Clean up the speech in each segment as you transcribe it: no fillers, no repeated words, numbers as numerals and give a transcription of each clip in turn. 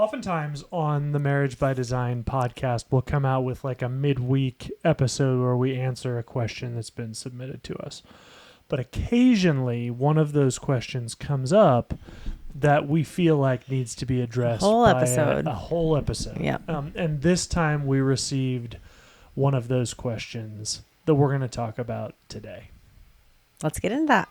Oftentimes on the Marriage by Design podcast, we'll come out with like a midweek episode where we answer a question that's been submitted to us. But occasionally one of those questions comes up that we feel like needs to be addressed by a whole episode. Yeah. And this time we received one of those questions that we're going to talk about today. Let's get into that.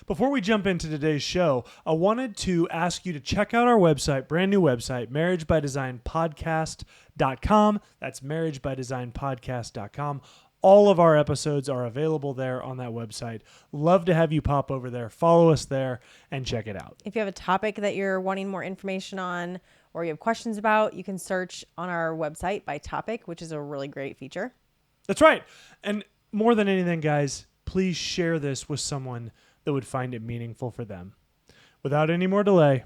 Before we jump into today's show, I wanted to ask you to check out our website, brand new website, marriagebydesignpodcast.com. That's marriagebydesignpodcast.com. All of our episodes are available there on that website. Love to have you pop over there, follow us there, and check it out. If you have a topic that you're wanting more information on or you have questions about, you can search on our website by topic, which is a really great feature. That's right. And more than anything, guys, please share this with someone that would find it meaningful for them. Without any more delay,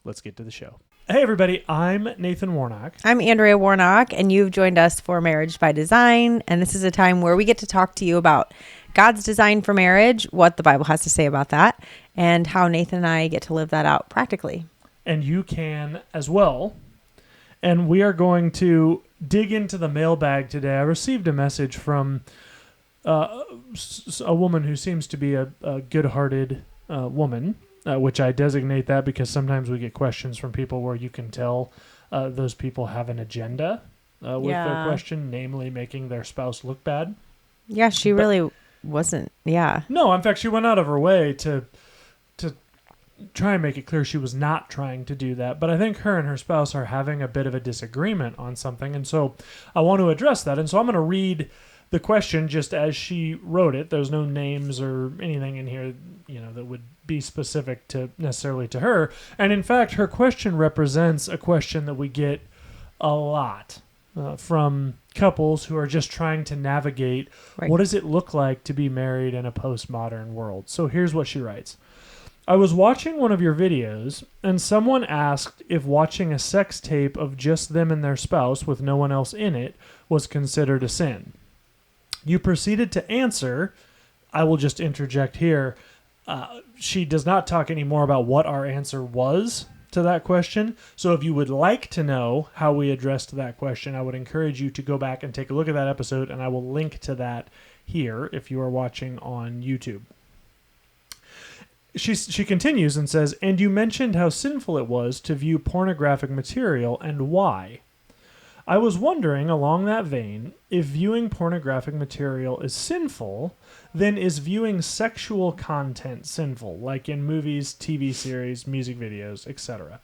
let's get to the show. Hey everybody, I'm Nathan Warnock. I'm Andrea Warnock, and you've joined us for Marriage by Design, and this is a time where we get to talk to you about God's design for marriage, what the Bible has to say about that, and how Nathan and I get to live that out practically. And you can as well. And we are going to dig into the mailbag today. I received a message from a woman who seems to be a good-hearted woman, which I designate that because sometimes we get questions from people where you can tell those people have an agenda with their question, namely making their spouse look bad. Yeah, she really wasn't. Yeah. No, in fact, she went out of her way to try and make it clear she was not trying to do that. But I think her and her spouse are having a bit of a disagreement on something, and so I want to address that. And so I'm going to read the question just as she wrote it. There's no names or anything in here, that would be specific to necessarily to her. And in fact, her question represents a question that we get a lot from couples who are just trying to navigate what does it look like to be married in a postmodern world. So here's what she writes. I was watching one of your videos and someone asked if watching a sex tape of just them and their spouse with no one else in it was considered a sin. You proceeded to answer. I will just interject here. She does not talk anymore about what our answer was to that question. So if you would like to know how we addressed that question, I would encourage you to go back and take a look at that episode, and I will link to that here if you are watching on YouTube. She continues and says, and you mentioned how sinful it was to view pornographic material and why. I was wondering, along that vein, if viewing pornographic material is sinful, then is viewing sexual content sinful, like in movies, TV series, music videos, etc.?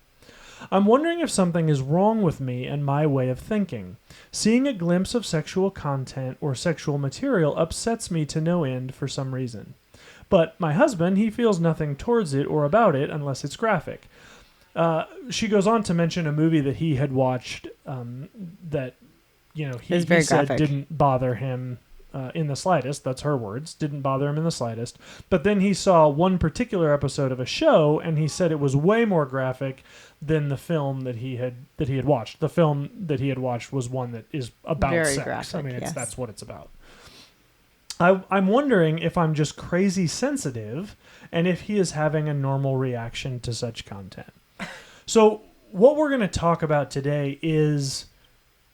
I'm wondering if something is wrong with me and my way of thinking. Seeing a glimpse of sexual content or sexual material upsets me to no end for some reason. But my husband, he feels nothing towards it or about it unless it's graphic. She goes on to mention a movie that he had watched that, he said graphic. Didn't bother him in the slightest. That's her words. Didn't bother him in the slightest. But then he saw one particular episode of a show, and he said it was way more graphic than the film that he had watched. The film that he had watched was one that is about very sex. Graphic, I mean, yes. That's what it's about. I'm wondering if I'm just crazy sensitive and if he is having a normal reaction to such content. So what we're going to talk about today is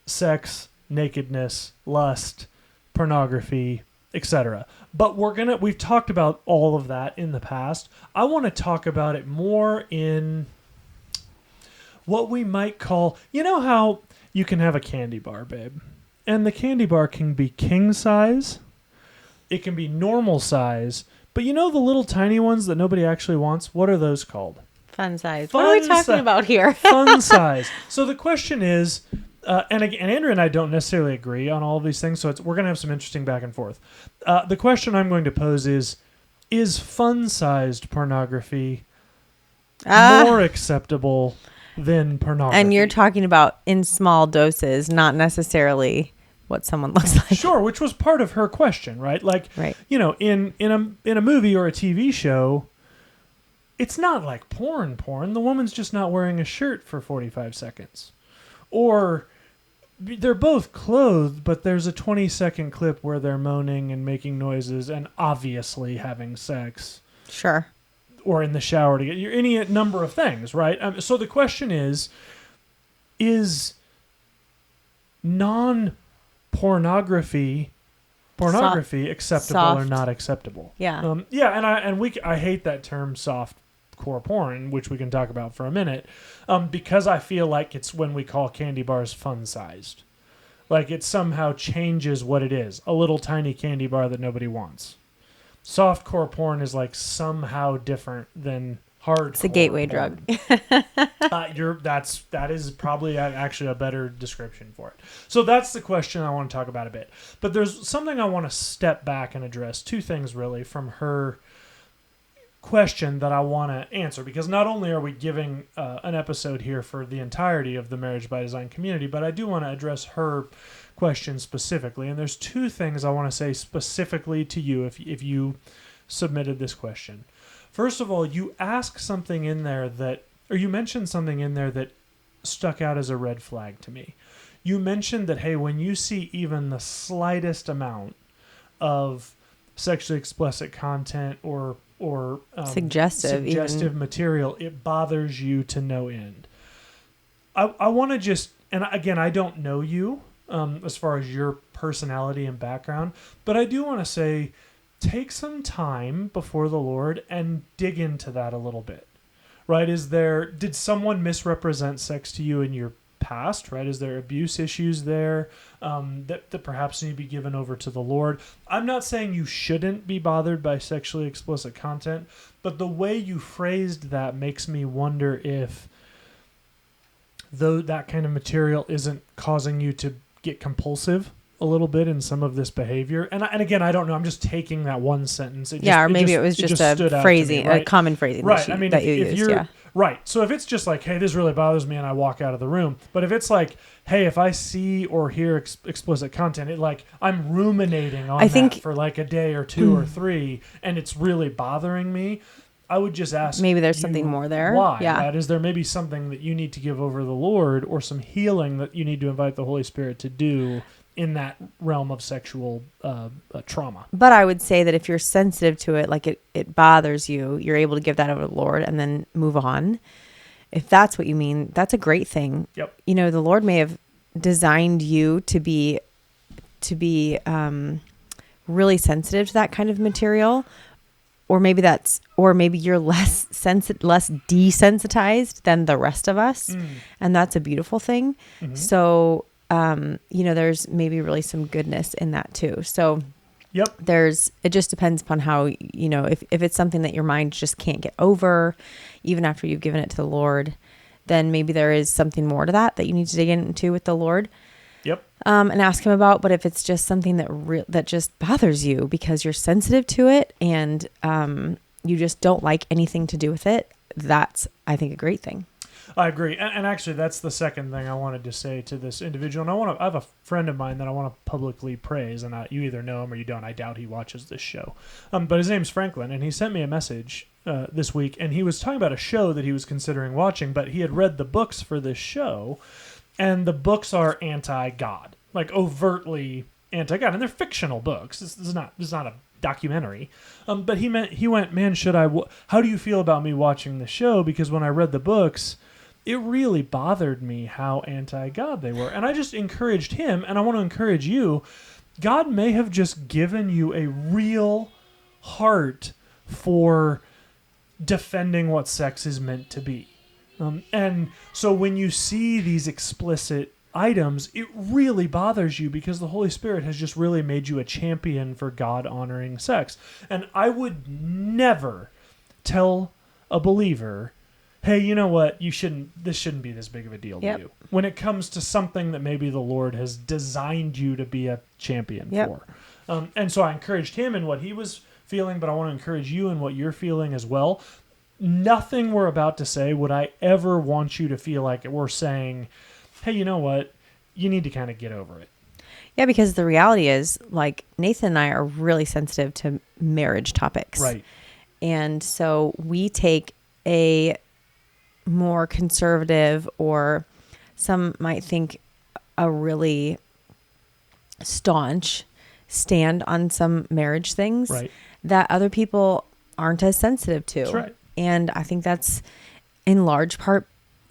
sex, nakedness, lust, pornography, etc. But we've talked about all of that in the past. I want to talk about it more in what we might call, how you can have a candy bar, babe. And the candy bar can be king size. It can be normal size. But the little tiny ones that nobody actually wants? What are those called? Fun size. What are we talking about here? Fun size. So the question is, and Andrew and I don't necessarily agree on all of these things, so we're going to have some interesting back and forth. The question I'm going to pose is fun-sized pornography more acceptable than pornography? And you're talking about in small doses, not necessarily what someone looks like. Sure, which was part of her question, right? Like, right. In a movie or a TV show, it's not like porn. The woman's just not wearing a shirt for 45 seconds. Or they're both clothed, but there's a 20-second clip where they're moaning and making noises and obviously having sex. Sure. Or in the shower to get any number of things, right? So the question is non-pornography acceptable or soft. not acceptable? Yeah. I hate that term soft core porn, which we can talk about for a minute, because I feel like it's when we call candy bars fun sized, like it somehow changes what it is, a little tiny candy bar that nobody wants. Soft core porn is like somehow different than hard. It's a gateway porn. drug. That is probably actually a better description for it. So that's the question I want to talk about a bit. But there's something I want to step back and address. Two things really from her question that I want to answer, because not only are we giving an episode here for the entirety of the Marriage by Design community, but I do want to address her question specifically. And there's two things I want to say specifically to you if you submitted this question. First of all, you asked something in there you mentioned something in there that stuck out as a red flag to me. You mentioned that, hey, when you see even the slightest amount of sexually explicit content or suggestive material, it bothers you to no end. I want to just, and again, I don't know you as far as your personality and background, but I do want to say, take some time before the Lord and dig into that a little bit, right? Did someone misrepresent sex to you in your past, right? Is there abuse issues there that perhaps need to be given over to the Lord? I'm not saying you shouldn't be bothered by sexually explicit content, but the way you phrased that makes me wonder if though that kind of material isn't causing you to get compulsive a little bit in some of this behavior. And again, I don't know. I'm just taking that one sentence. It was just a phrasing, right? A common phrasing. Right. I mean, that you used, yeah. Right. So if it's just like, hey, this really bothers me and I walk out of the room. But if it's like, hey, if I see or hear explicit content, I'm ruminating on that for like a day or two or three, and it's really bothering me, I would just ask, maybe there's something more there. Why? Yeah. Right? Is there maybe something that you need to give over to the Lord, or some healing that you need to invite the Holy Spirit to do in that realm of sexual trauma? But I would say that if you're sensitive to it, like it bothers you, you're able to give that over to the Lord and then move on. If that's what you mean, that's a great thing. Yep. The Lord may have designed you to be really sensitive to that kind of material, or maybe you're less desensitized than the rest of us, and that's a beautiful thing. Mm-hmm. So there's maybe really some goodness in that too. So yep. It just depends upon how, if it's something that your mind just can't get over, even after you've given it to the Lord, then maybe there is something more to that you need to dig into with the Lord. Yep. And ask him about. But if it's just something that just bothers you because you're sensitive to it and you just don't like anything to do with it, that's, I think, a great thing. I agree. And actually, that's the second thing I wanted to say to this individual. And I have a friend of mine that I want to publicly praise, and you either know him or you don't. I doubt he watches this show. But his name's Franklin, and he sent me a message this week, and he was talking about a show that he was considering watching, but he had read the books for this show, and the books are anti-God, like overtly anti-God, and they're fictional books. This is not a documentary. But he went, man, how do you feel about me watching the show? Because when I read the books, it really bothered me how anti-God they were. And I just encouraged him, and I want to encourage you. God may have just given you a real heart for defending what sex is meant to be. And so when you see these explicit items, it really bothers you because the Holy Spirit has just really made you a champion for God-honoring sex. And I would never tell a believer, hey, you know what? This shouldn't be this big of a deal to you. When it comes to something that maybe the Lord has designed you to be a champion for. And so I encouraged him in what he was feeling, but I want to encourage you in what you're feeling as well. Nothing we're about to say would I ever want you to feel like we're saying, hey, you know what? You need to kind of get over it. Yeah, because the reality is, like, Nathan and I are really sensitive to marriage topics. Right. And so we take a more conservative, or some might think a really staunch stand on some marriage things Right. that other people aren't as sensitive to. That's right. And I think that's in large part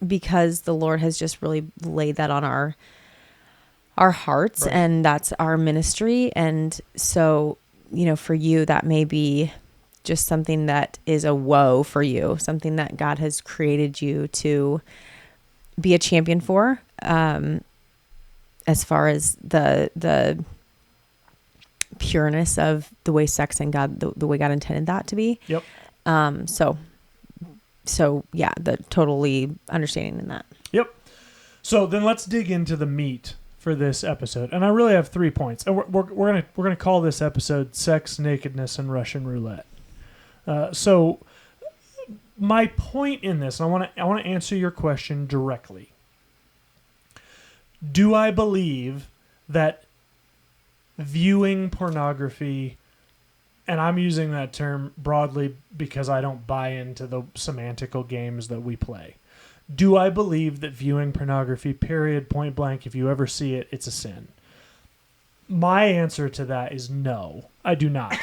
because the Lord has just really laid that on our hearts, Right. and that's our ministry. And so, for you, that may be just something that is a woe for you, something that God has created you to be a champion for, as far as the pureness of the way sex and God, the way God intended that to be. Yep. So yeah, the totally understanding in that. Yep. So then let's dig into the meat for this episode, and I really have 3 points, and we're gonna call this episode "Sex, Nakedness, and Russian Roulette." So my point in this, and I want to answer your question directly. Do I believe that viewing pornography, and I'm using that term broadly because I don't buy into the semantical games that we play. Do I believe that viewing pornography, period, point blank, if you ever see it, it's a sin? My answer to that is no. I do not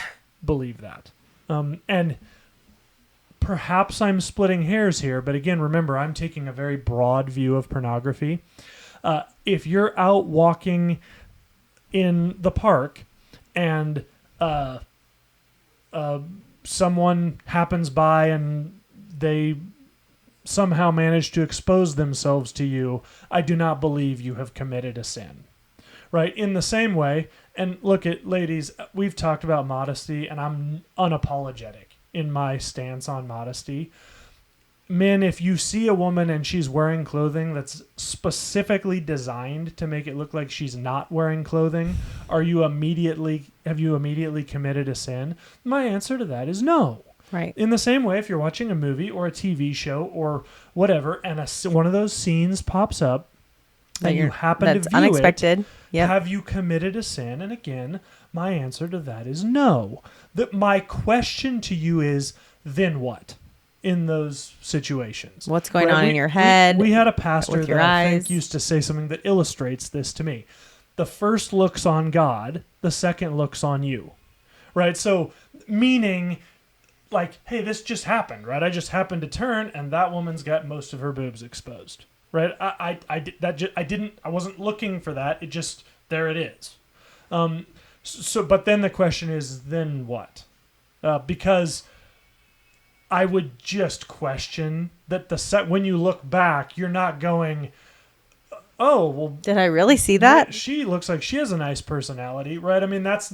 believe that. And perhaps I'm splitting hairs here, but again, remember, I'm taking a very broad view of pornography. If you're out walking in the park and someone happens by and they somehow manage to expose themselves to you, I do not believe you have committed a sin. Right? In the same way, and look at ladies, we've talked about modesty, and I'm unapologetic in my stance on modesty. Men, if you see a woman and she's wearing clothing that's specifically designed to make it look like she's not wearing clothing, have you immediately committed a sin? My answer to that is no. Right. In the same way, if you're watching a movie or a TV show or whatever, and one of those scenes pops up, and you happen to view unexpected. it, Yep. have you committed a sin? And again, my answer to that is no. My question to you is, then what? In those situations, What's going on in your head? We had a pastor with your that I eyes. think used to say something that illustrates this to me. The first looks on God, the second looks on you. Right? So, meaning, like, hey, this just happened, right? I just happened to turn, and that woman's got most of her boobs exposed. Right? I wasn't looking for that. It just, there it is. But then the question is, then what? Because I would just question that when you look back, you're not going, oh, well, did I really see that? She looks like she has a nice personality, right? I mean, that's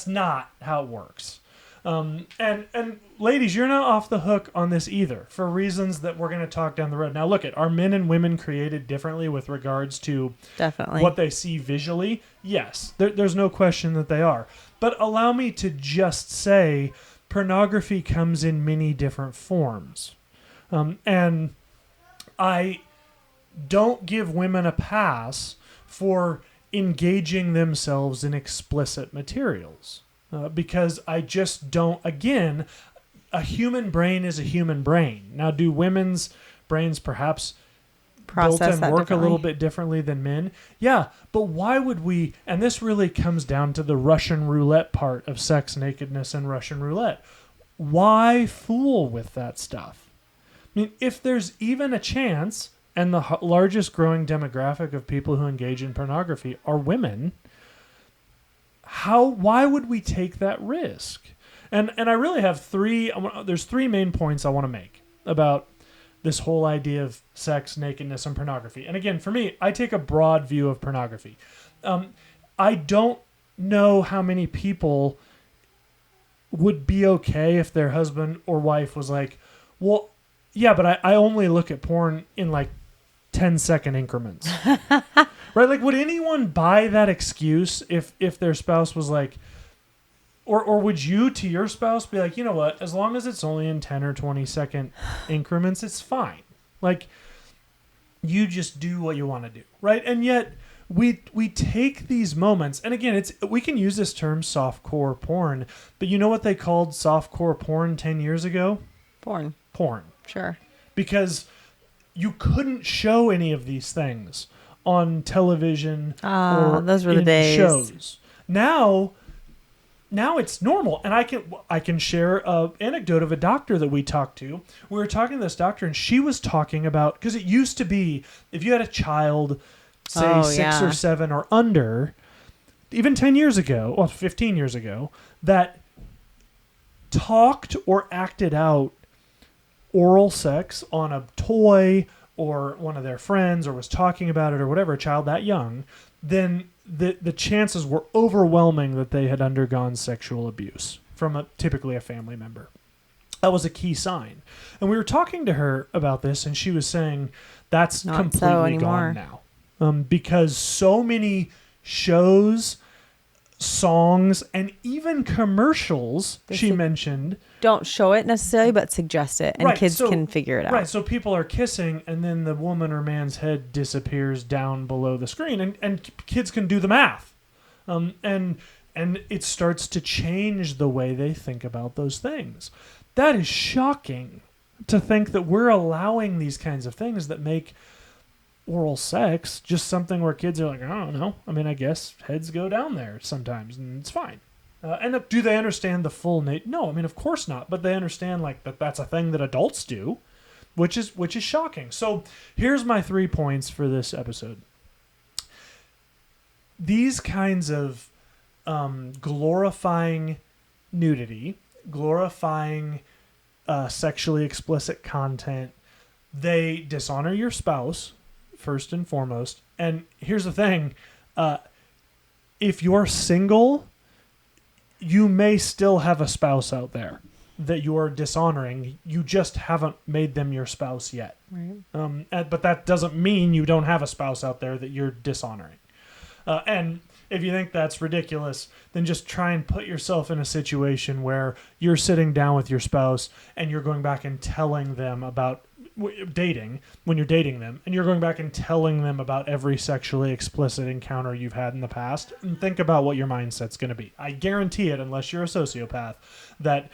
not how it works. And ladies, you're not off the hook on this either, for reasons that we're going to talk down the road. Now, look, are men and women created differently with regards to Definitely what they see visually? Yes, there's no question that they are. But allow me to just say, pornography comes in many different forms. And I don't give women a pass for engaging themselves in explicit materials. Because I just don't, again, a human brain is a human brain. Now, do women's brains perhaps process built and work a little differently. bit differently than men? Yeah, but why would we, and this really comes down to the Russian roulette part of sex, nakedness, and Russian roulette. Why fool with that stuff? I mean, if there's even a chance, and the largest growing demographic of people who engage in pornography are women, why would we take that risk? And I really have there's 3 main points I want to make about this whole idea of sex, nakedness, and pornography. And again, for me, I take a broad view of pornography. I don't know how many people would be okay if their husband or wife was like, well, yeah, but I only look at porn in like 10-second increments. Right? Like, would anyone buy that excuse if their spouse was like, or would you to your spouse be like, you know what, as long as it's only in 10 or 20-second increments, it's fine. Like, you just do what you want to do. Right? And yet we take these moments, and again, we can use this term softcore porn, but you know what they called softcore porn 10 years ago? Porn. Sure. because you couldn't show any of these things on television or Those were the in days. shows. Now it's normal, and I can share an anecdote of a doctor that we talked to. We were talking to this doctor, and she was talking about, because it used to be if you had a child, say 6 or 7 or under, even 10 years ago, well 15 years ago, that talked or acted out oral sex on a toy or one of their friends, or was talking about it or whatever, a child that young, then the chances were overwhelming that they had undergone sexual abuse from typically a family member. That was a key sign. And we were talking to her about this, and she was saying that's Not completely so anymore. gone now. Because so many shows, songs, and even commercials, she mentioned, don't show it necessarily, but suggest it, and right, kids can figure it out. Right, so people are kissing, and then the woman or man's head disappears down below the screen, and kids can do the math. And it starts to change the way they think about those things. That is shocking, to think that we're allowing these kinds of things that make oral sex just something where kids are like, I don't know. I mean, I guess heads go down there sometimes, and it's fine. And do they understand the full No, I mean, of course not. But they understand like that's a thing that adults do, which is shocking. So here's my 3 points for this episode. These kinds of glorifying nudity, glorifying sexually explicit content, they dishonor your spouse first and foremost. And here's the thing: if you're single, you may still have a spouse out there that you are dishonoring. You just haven't made them your spouse yet. Right. But that doesn't mean you don't have a spouse out there that you're dishonoring. And if you think that's ridiculous, then just try and put yourself in a situation where you're sitting down with your spouse and you're going back and telling them about dating, when you're dating them, and you're going back and telling them about every sexually explicit encounter you've had in the past, and think about what your mindset's going to be. I guarantee it, unless you're a sociopath, that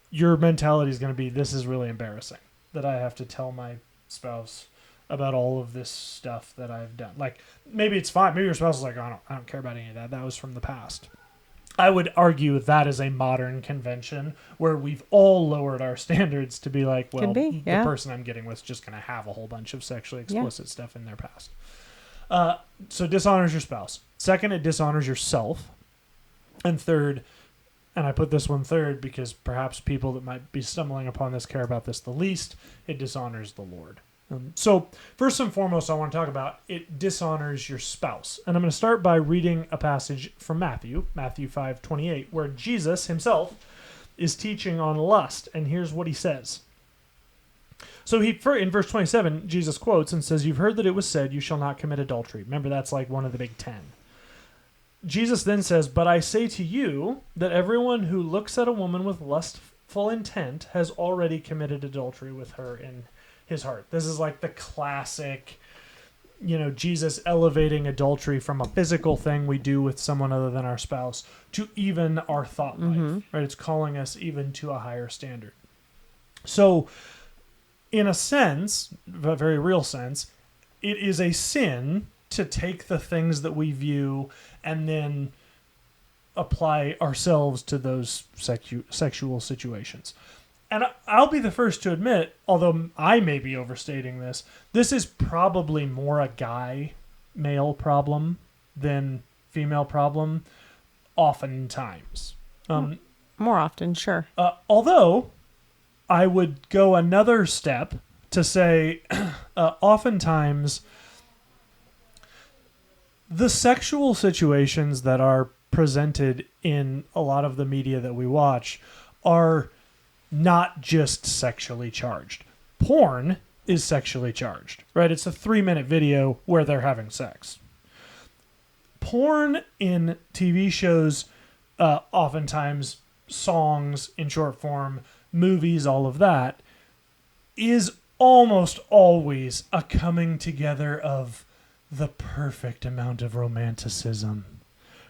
your mentality is going to be, this is really embarrassing that I have to tell my spouse about all of this stuff that I've done. Like, maybe it's fine. Maybe your spouse is like, I don't care about any of that. That was from the past. I would argue that is a modern convention where we've all lowered our standards to be like, well, the person I'm getting with is just going to have a whole bunch of sexually explicit stuff in their past. So dishonors your spouse. Second, it dishonors yourself. And third, and I put this one third because perhaps people that might be stumbling upon this care about this the least, it dishonors the Lord. So first and foremost, I want to talk about it dishonors your spouse. And I'm going to start by reading a passage from Matthew 5:28, where Jesus himself is teaching on lust. And here's what he says. So in verse 27, Jesus quotes and says, "You've heard that it was said, you shall not commit adultery." Remember, that's like one of the big 10. Jesus then says, "But I say to you that everyone who looks at a woman with lustful intent has already committed adultery with her in his heart." This is like the classic, Jesus elevating adultery from a physical thing we do with someone other than our spouse to even our thought life, right? It's calling us even to a higher standard. So in a sense, a very real sense, it is a sin to take the things that we view and then apply ourselves to those sexual situations. And I'll be the first to admit, although I may be overstating this is probably more a male problem than female problem, oftentimes. More often, sure. Although I would go another step to say, oftentimes, the sexual situations that are presented in a lot of the media that we watch are not just sexually charged. Porn is sexually charged, right? It's a 3-minute video where they're having sex. Porn in TV shows, oftentimes songs in short form, movies, all of that, is almost always a coming together of the perfect amount of romanticism,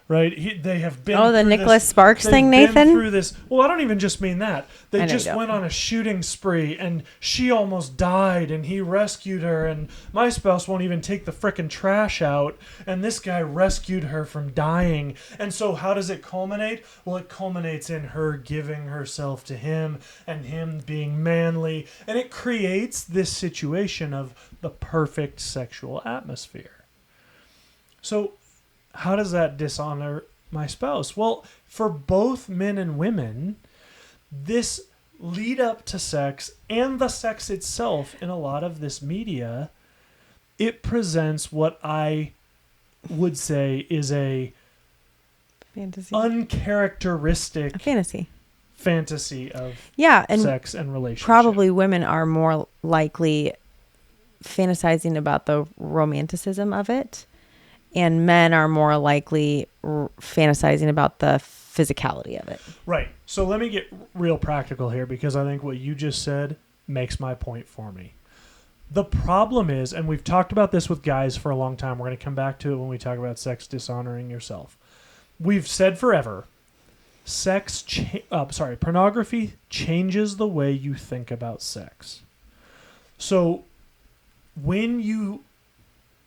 right? They have been Oh, the through Nicholas this, Sparks they've thing, been Nathan? through this. Well, I don't even just mean that. I They know just you don't. went on a shooting spree, and she almost died, and he rescued her, and my spouse won't even take the frickin' trash out, and this guy rescued her from dying. And so how does it culminate? Well, it culminates in her giving herself to him, and him being manly, and it creates this situation of the perfect sexual atmosphere. So how does that dishonor my spouse? Well, for both men and women, this lead up to sex and the sex itself in a lot of this media, it presents what I would say is a Fantasy. uncharacteristic A fantasy. fantasy of Yeah, and sex and relationship. probably women are more likely fantasizing about the romanticism of it, and men are more likely fantasizing about the physicality of it. Right. So let me get real practical here, because I think what you just said makes my point for me. The problem is, and we've talked about this with guys for a long time, we're going to come back to it when we talk about sex dishonoring yourself. We've said forever, pornography changes the way you think about sex. So when you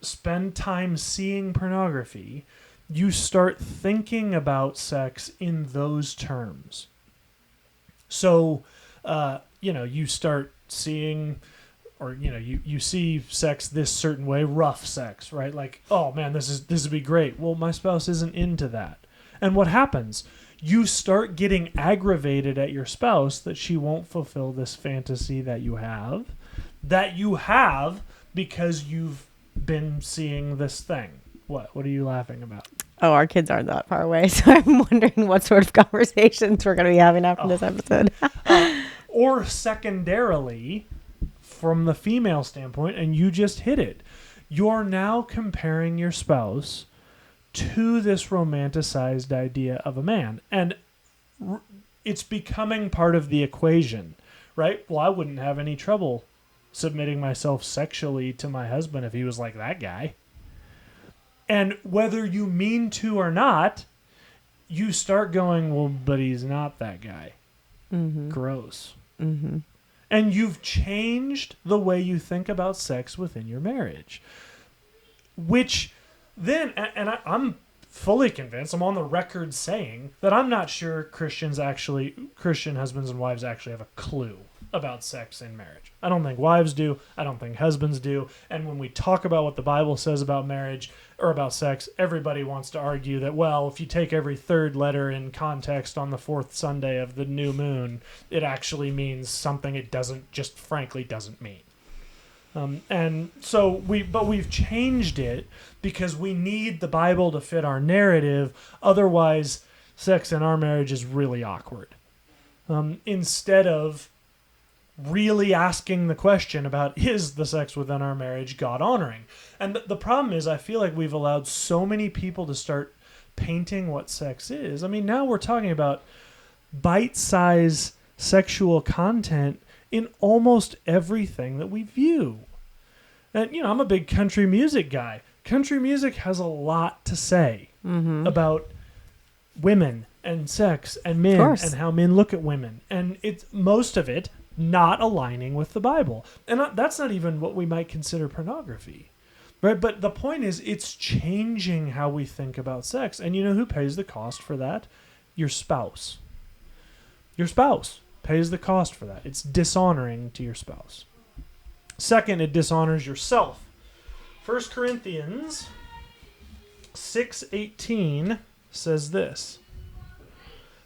spend time seeing pornography, you start thinking about sex in those terms. So, you start seeing, or you see sex this certain way, rough sex, right? Like, oh man, this would be great. Well, my spouse isn't into that. And what happens? You start getting aggravated at your spouse that she won't fulfill this fantasy that you have because you've been seeing this thing. What are you laughing about? Oh, our kids aren't that far away, so I'm wondering what sort of conversations we're going to be having after this episode. Or secondarily, from the female standpoint, and you just hit it, you're now comparing your spouse to this romanticized idea of a man. And it's becoming part of the equation, right? Well, I wouldn't have any trouble submitting myself sexually to my husband if he was like that guy. And whether you mean to or not, you start going, well, but he's not that guy. Mm-hmm. Gross. Mm-hmm. And you've changed the way you think about sex within your marriage. Which then, and I'm fully convinced, I'm on the record saying that I'm not sure Christian husbands and wives actually have a clue about sex in marriage. I don't think wives do. I don't think husbands do. And when we talk about what the Bible says about marriage or about sex, everybody wants to argue that, well, if you take every third letter in context on the fourth Sunday of the new moon, it actually means something it frankly doesn't mean. And so we've changed it because we need the Bible to fit our narrative. Otherwise, sex in our marriage is really awkward. Instead of really asking the question about, is the sex within our marriage God honoring? And the problem is, I feel like we've allowed so many people to start painting what sex is. I mean, now we're talking about bite-sized sexual content in almost everything that we view. And, I'm a big country music guy. Country music has a lot to say about women and sex and men and how men look at women. And it's most of it not aligning with the Bible. And that's not even what we might consider pornography. Right? But the point is, it's changing how we think about sex. And you know who pays the cost for that? Your spouse. Your spouse pays the cost for that. It's dishonoring to your spouse. Second, it dishonors yourself. 1 Corinthians 6:18 says this: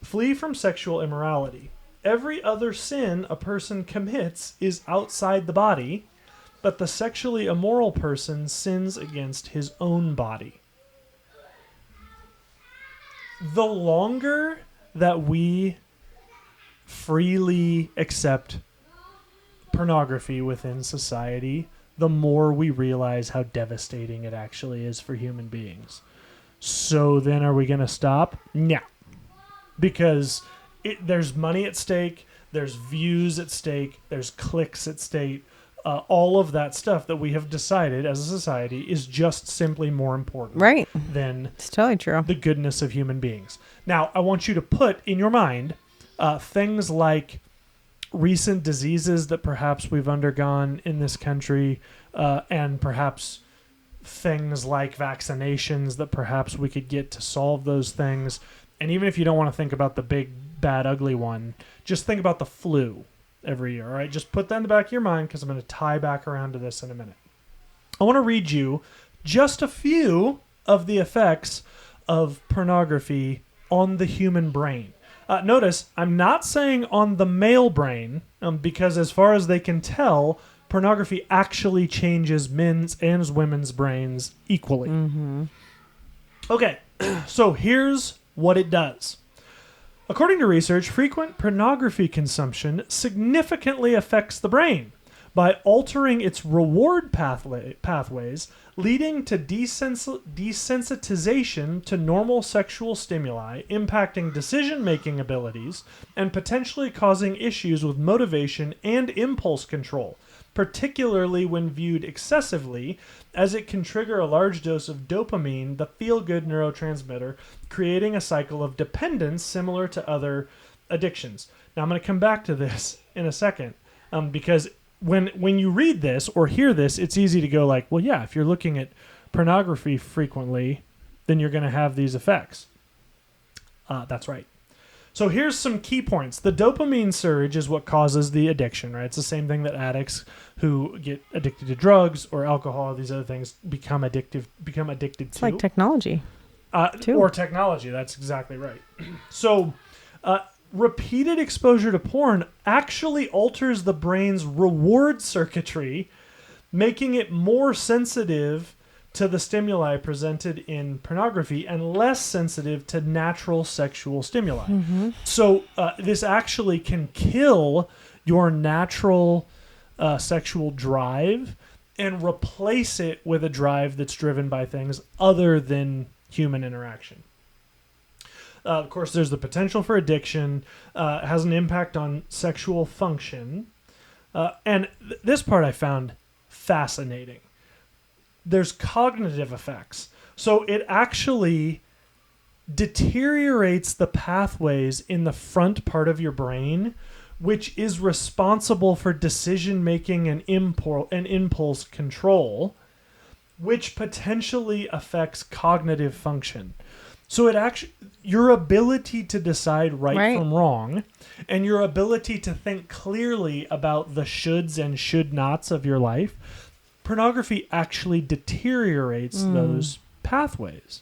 flee from sexual immorality. Every other sin a person commits is outside the body, but the sexually immoral person sins against his own body. The longer that we freely accept pornography within society, the more we realize how devastating it actually is for human beings. So then are we going to stop? No. Because there's money at stake, there's views at stake, there's clicks at stake. all of that stuff that we have decided as a society is just simply more important Right. than It's totally true. the goodness of human beings. Now, I want you to put in your mind things like recent diseases that perhaps we've undergone in this country, and perhaps things like vaccinations that perhaps we could get to solve those things. And even if you don't want to think about the big, bad, ugly one, just think about the flu every year, all right? Just put that in the back of your mind, because I'm going to tie back around to this in a minute. I want to read you just a few of the effects of pornography on the human brain. Notice, I'm not saying on the male brain, because as far as they can tell, pornography actually changes men's and women's brains equally. Mm-hmm. Okay, so here's what it does. According to research, frequent pornography consumption significantly affects the brain by altering its reward pathways, leading to desensitization to normal sexual stimuli, impacting decision-making abilities, and potentially causing issues with motivation and impulse control, particularly when viewed excessively, as it can trigger a large dose of dopamine, the feel-good neurotransmitter, creating a cycle of dependence similar to other addictions. Now, I'm going to come back to this in a second, because when you read this or hear this, it's easy to go like, well, yeah, if you're looking at pornography frequently, then you're going to have these effects. That's right. So here's some key points. The dopamine surge is what causes the addiction, right? It's the same thing that addicts who get addicted to drugs or alcohol or these other things become addicted to. It's like technology. Too. Or technology. That's exactly right. So repeated exposure to porn actually alters the brain's reward circuitry, making it more sensitive to the stimuli presented in pornography and less sensitive to natural sexual stimuli. Mm-hmm. So this actually can kill your natural sexual drive and replace it with a drive that's driven by things other than human interaction. Of course, there's the potential for addiction. It has an impact on sexual function. And this part I found fascinating. There's cognitive effects. So it actually deteriorates the pathways in the front part of your brain, which is responsible for decision making and impulse control, which potentially affects cognitive function. So it actually, your ability to decide right from wrong, and your ability to think clearly about the shoulds and should nots of your life, pornography actually deteriorates those pathways.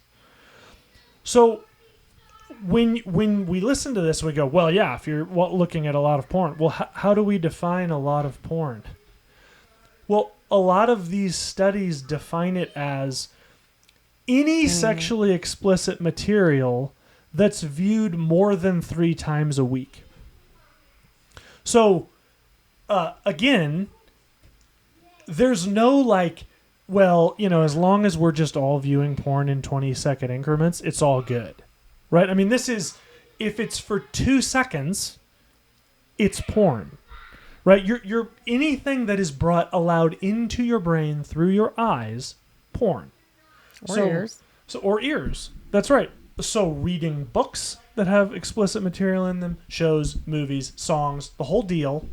So when we listen to this, we go, well, yeah, if you're looking at a lot of porn, well, how do we define a lot of porn? Well, a lot of these studies define it as any sexually explicit material that's viewed more than 3 times a week. So, again, there's no like, well, as long as we're just all viewing porn in 20-second increments, it's all good, right? I mean, this is, if it's for 2 seconds, it's porn, right? You're anything that is allowed into your brain through your eyes, porn. Or ears. Or ears. That's right. So reading books that have explicit material in them, shows, movies, songs, the whole deal.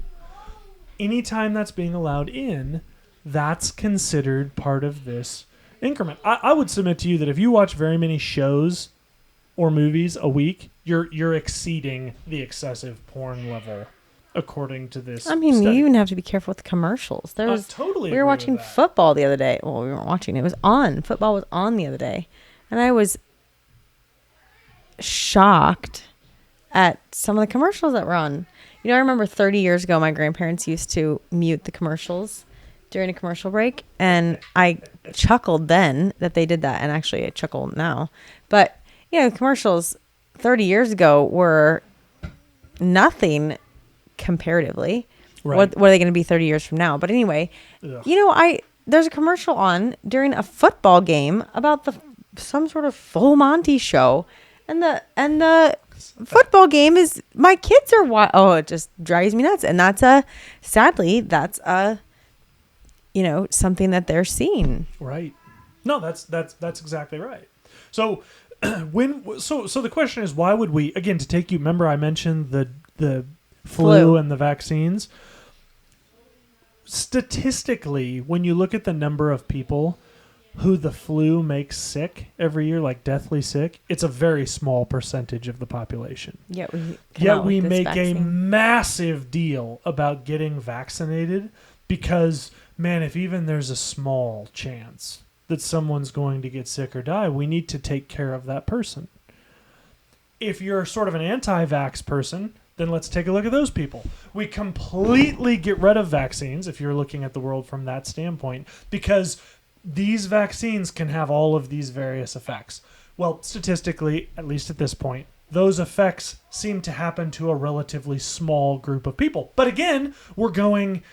Anytime that's being allowed in, that's considered part of this increment. I would submit to you that if you watch very many shows or movies a week, you're exceeding the excessive porn level, according to this study. You even have to be careful with commercials. Totally. We were watching football the other day. Well, we weren't watching. It was on. Football was on the other day. And I was shocked at some of the commercials that were on. I remember 30 years ago, my grandparents used to mute the commercials during a commercial break. And I chuckled then that they did that. And actually, I chuckle now. But, commercials 30 years ago were nothing comparatively. Right. What are they going to be 30 years from now? But anyway, there's a commercial on during a football game about some sort of full Monty show, and the football game is, my kids are it just drives me nuts. And sadly that's a something that they're seeing. Right. No, that's exactly right. So so the question is, why would we, again, to take you, remember I mentioned the flu and the vaccines. Statistically, when you look at the number of people who the flu makes sick every year, like deathly sick, it's a very small percentage of the population. Yet we make a massive deal about getting vaccinated because, man, if even there's a small chance that someone's going to get sick or die, we need to take care of that person. If you're sort of an anti-vax person, then let's take a look at those people. We completely get rid of vaccines, if you're looking at the world from that standpoint, because these vaccines can have all of these various effects. Well, statistically, at least at this point, those effects seem to happen to a relatively small group of people. But again, we're going,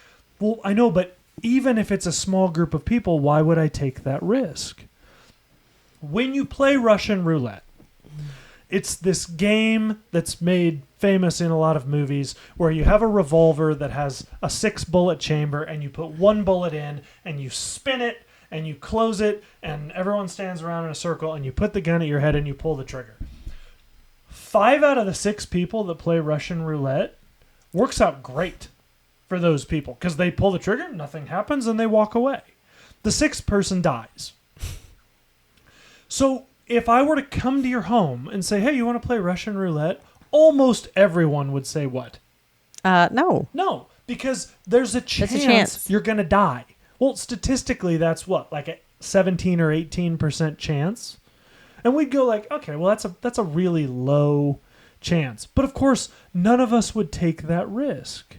well, I know, but even if it's a small group of people, why would I take that risk? When you play Russian roulette, it's this game that's made famous in a lot of movies where you have a revolver that has a 6-bullet chamber and you put 1 bullet in and you spin it and you close it and everyone stands around in a circle and you put the gun at your head and you pull the trigger. 5 out of the 6 people that play Russian roulette works out great for those people because they pull the trigger, nothing happens, and they walk away. The 6th person dies. So if I were to come to your home and say, hey, you want to play Russian roulette? Almost everyone would say what? No. No, because there's a chance you're going to die. Well, statistically, that's what, like a 17 or 18% chance? And we'd go like, okay, well, that's a really low chance. But of course, none of us would take that risk.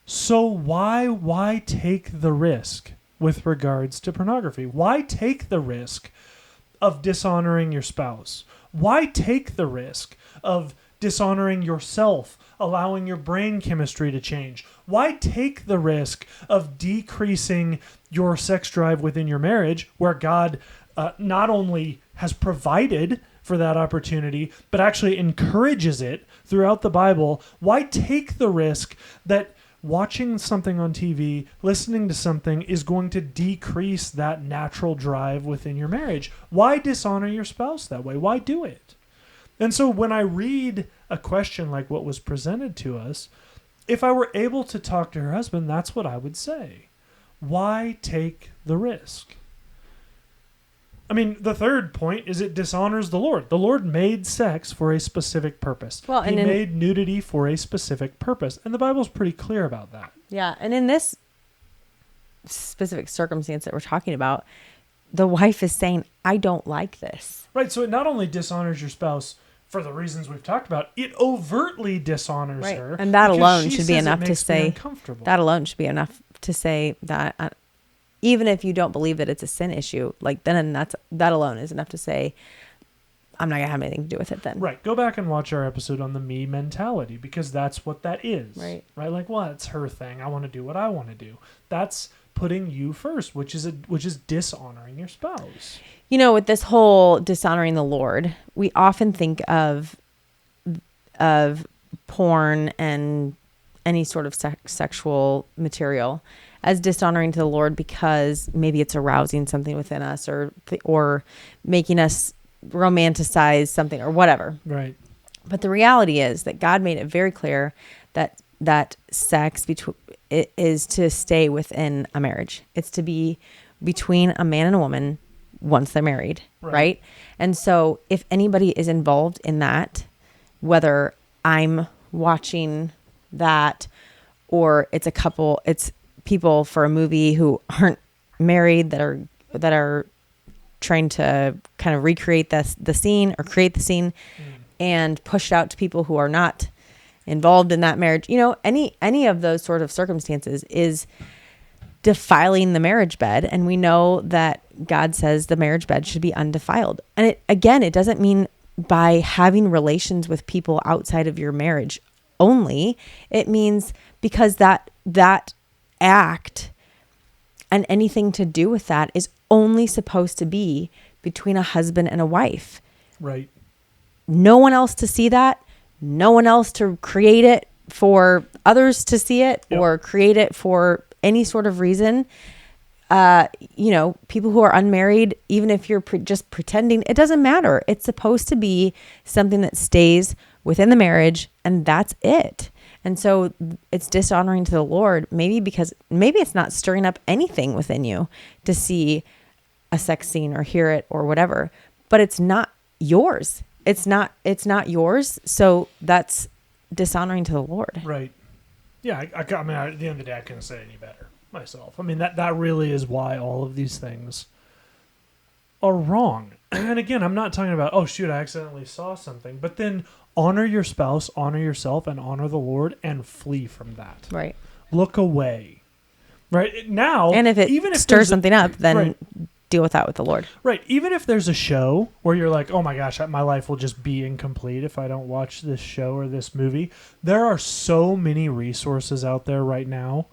So why take the risk with regards to pornography? Why take the risk of dishonoring your spouse? Why take the risk of dishonoring yourself, allowing your brain chemistry to change? Why take the risk of decreasing your sex drive within your marriage, where God not only has provided for that opportunity, but actually encourages it throughout the Bible? Why take the risk that watching something on TV, listening to something is going to decrease that natural drive within your marriage? Why dishonor your spouse that way? Why do it? And so when I read a question like what was presented to us, if I were able to talk to her husband, that's what I would say. Why take the risk? I mean, the third point is it dishonors the Lord. The Lord made sex for a specific purpose. Well, He made nudity for a specific purpose. And the Bible's pretty clear about that. Yeah. And in this specific circumstance that we're talking about, the wife is saying, I don't like this. Right. So it not only dishonors your spouse for the reasons we've talked about, it overtly dishonors her. And that alone should be enough to say, that alone should be enough to say that even if you don't believe that it's a sin issue, like then that alone is enough to say, I'm not going to have anything to do with it then. Right. Go back and watch our episode on the me mentality, because that's what that is. Right. Right. Like, well, it's her thing. I want to do what I want to do. That's putting you first, which is dishonoring your spouse. You know, with this whole dishonoring the Lord, we often think of porn and any sort of sexual material as dishonoring to the Lord because maybe it's arousing something within us or making us romanticize something or whatever. Right. But the reality is that God made it very clear that sex is to stay within a marriage. It's to be between a man and a woman once they're married, right? And so if anybody is involved in that, whether I'm watching that or it's a couple, it's people for a movie who aren't married that are trying to kind of recreate the scene or create the scene and push it out to people who are not involved in that marriage, any of those sort of circumstances is defiling the marriage bed. And we know that God says the marriage bed should be undefiled. And it doesn't mean by having relations with people outside of your marriage only. It means because that act and anything to do with that is only supposed to be between a husband and a wife. Right. No one else to see that. No one else to create it for others to see it or create it for any sort of reason, people who are unmarried, even if you're just pretending, it doesn't matter. It's supposed to be something that stays within the marriage, and that's it. And so it's dishonoring to the Lord, maybe it's not stirring up anything within you to see a sex scene or hear it or whatever, but it's not yours. It's not yours. So that's dishonoring to the Lord. Right. Yeah. I mean, at the end of the day, I couldn't say any better myself. I mean, that really is why all of these things are wrong. And again, I'm not talking about, oh shoot, I accidentally saw something, but then honor your spouse, honor yourself, and honor the Lord, and flee from that. Right. Look away. Right now, and if it stirs something up, then right. Deal with that with the Lord. Right. Even if there's a show where you're like, oh my gosh, my life will just be incomplete if I don't watch this show or this movie. There are so many resources out there right now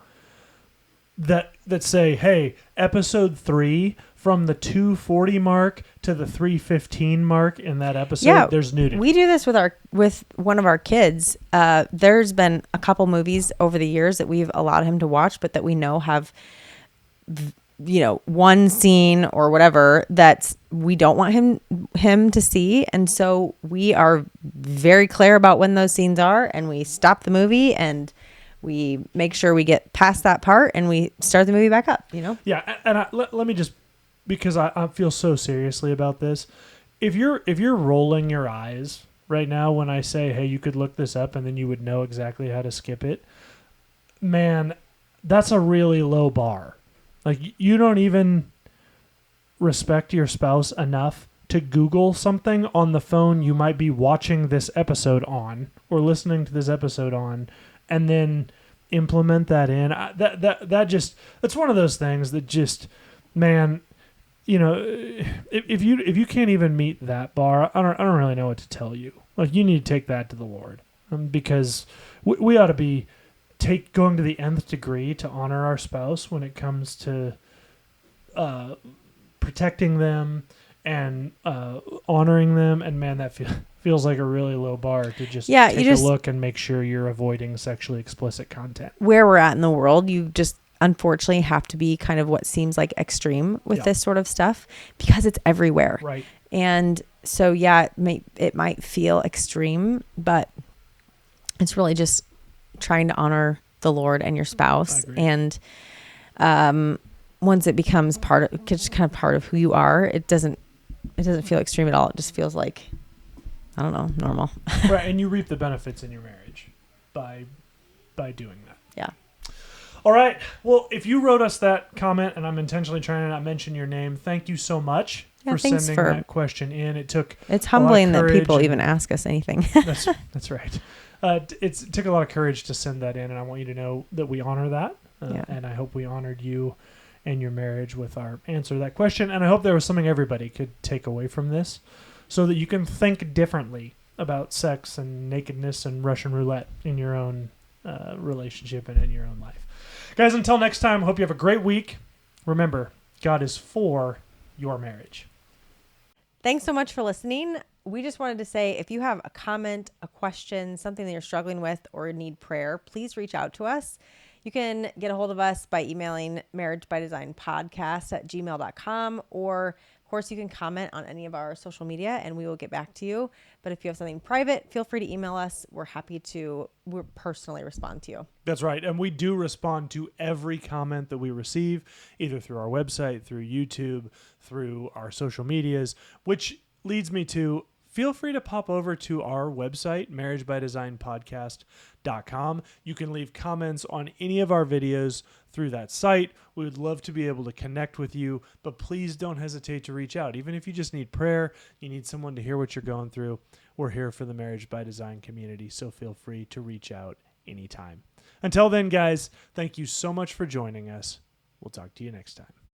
that say, hey, episode 3 from the 2:40 mark to the 3:15 mark in that episode, there's nudity. We do this with one of our kids. There's been a couple movies over the years that we've allowed him to watch, but that we know have one scene or whatever that we don't want him to see. And so we are very clear about when those scenes are, and we stop the movie and we make sure we get past that part and we start the movie back up, Yeah. And let me just, because I feel so seriously about this. If you're rolling your eyes right now when I say, hey, you could look this up and then you would know exactly how to skip it, man, that's a really low bar. Like, you don't even respect your spouse enough to Google something on the phone you might be watching this episode on or listening to this episode on, and then implement that in. That's one of those things that just, man, if you can't even meet that bar, I don't really know what to tell you. Like, you need to take that to the Lord, because we ought to be going to the nth degree to honor our spouse when it comes to protecting them and honoring them. And man, that feels like a really low bar to just take a look and make sure you're avoiding sexually explicit content. Where we're at in the world, you just unfortunately have to be kind of what seems like extreme with this sort of stuff, because it's everywhere. Right. And so, it might feel extreme, but it's really just trying to honor the Lord and your spouse. And once it becomes just kind of part of who you are, it doesn't feel extreme at all. It just feels like, I don't know, normal. Right. And you reap the benefits in your marriage by doing that. Yeah. All right. Well, if you wrote us that comment, and I'm intentionally trying to not mention your name, thank you so much for sending that question in. It's humbling that people even ask us anything. That's right. It took a lot of courage to send that in, and I want you to know that we honor that. And I hope we honored you and your marriage with our answer to that question. And I hope there was something everybody could take away from this so that you can think differently about sex and nakedness and Russian roulette in your own relationship and in your own life. Guys, until next time, hope you have a great week. Remember, God is for your marriage. Thanks so much for listening. We just wanted to say, if you have a comment, a question, something that you're struggling with or need prayer, please reach out to us. You can get a hold of us by emailing marriagebydesignpodcast@gmail.com, or of course you can comment on any of our social media and we will get back to you. But if you have something private, feel free to email us. We're happy to personally respond to you. That's right. And we do respond to every comment that we receive, either through our website, through YouTube, through our social medias, which leads me to, feel free to pop over to our website, marriagebydesignpodcast.com. You can leave comments on any of our videos through that site. We would love to be able to connect with you, but please don't hesitate to reach out. Even if you just need prayer, you need someone to hear what you're going through, we're here for the Marriage by Design community, so feel free to reach out anytime. Until then, guys, thank you so much for joining us. We'll talk to you next time.